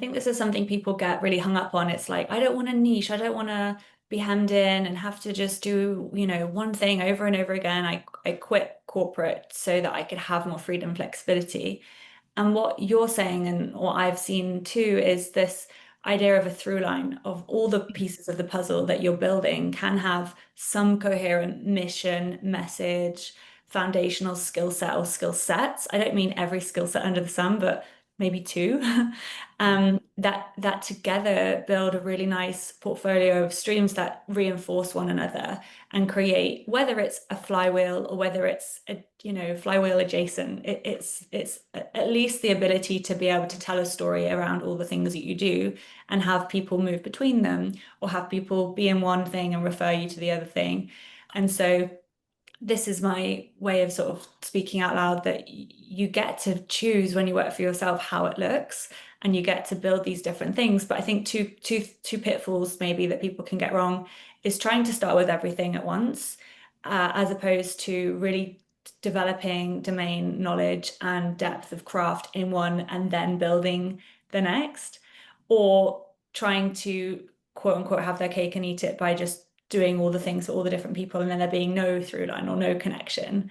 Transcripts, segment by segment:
think this is something people get really hung up on. It's like, I don't want a niche. I don't want to be hemmed in and have to just do, one thing over and over again. I quit corporate so that I could have more freedom, flexibility. And what you're saying and what I've seen too is this idea of a through line of all the pieces of the puzzle that you're building can have some coherent mission, message, foundational skill set or skill sets. I don't mean every skill set under the sun, but maybe two. That together build a really nice portfolio of streams that reinforce one another and create, whether it's a flywheel or whether it's a flywheel adjacent, it's at least the ability to be able to tell a story around all the things that you do and have people move between them or have people be in one thing and refer you to the other thing. And so this is my way of sort of speaking out loud that you get to choose when you work for yourself how it looks and you get to build these different things. But I think two pitfalls maybe that people can get wrong is trying to start with everything at once, as opposed to really developing domain knowledge and depth of craft in one and then building the next, or trying to quote unquote have their cake and eat it by just doing all the things for all the different people and then there being no through line or no connection.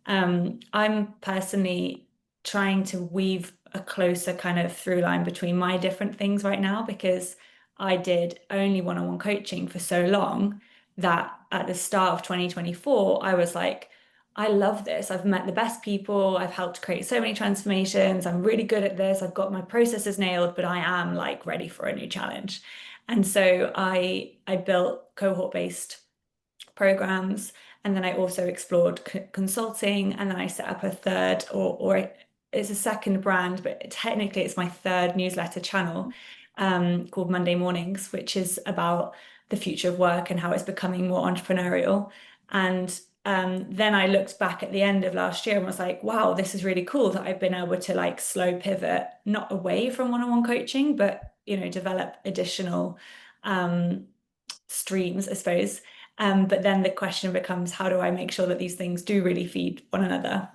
I'm personally trying to weave a closer kind of through line between my different things right now because I did only one-on-one coaching for so long that at the start of 2024, I was like, I love this. I've met the best people. I've helped create so many transformations. I'm really good at this. I've got my processes nailed, but I am like ready for a new challenge. And so I built cohort-based programs, and then I also explored consulting, and then I set up a third, or it's a second brand, but technically it's my third newsletter channel, called Monday Mornings, which is about the future of work and how it's becoming more entrepreneurial. And then I looked back at the end of last year and was like, wow, this is really cool that I've been able to like slow pivot, not away from one-on-one coaching, but develop additional streams, I suppose. But then the question becomes, how do I make sure that these things do really feed one another?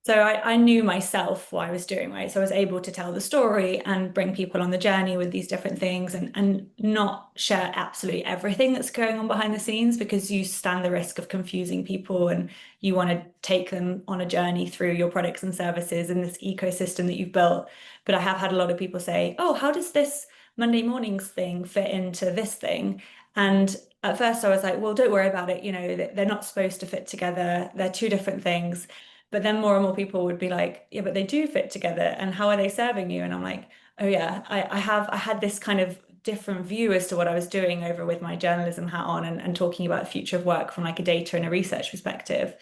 So I knew myself what I was doing, right? So I was able to tell the story and bring people on the journey with these different things and not share absolutely everything that's going on behind the scenes because you stand the risk of confusing people and you want to take them on a journey through your products and services and this ecosystem that you've built. But I have had a lot of people say, oh, how does this Monday mornings thing fit into this thing? And at first I was like, well, don't worry about it. They're not supposed to fit together. They're two different things. But then more and more people would be like, yeah, but they do fit together. And how are they serving you? And I'm like, oh yeah, I had this kind of different view as to what I was doing over with my journalism hat on and talking about the future of work from like a data and a research perspective.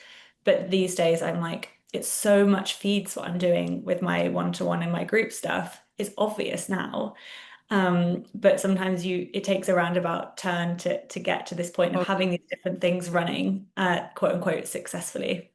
But these days I'm like, it's so much feeds what I'm doing with my one-to-one and my group stuff. It's obvious now. But sometimes it takes a roundabout turn to get to this point of having these different things running, quote unquote, successfully.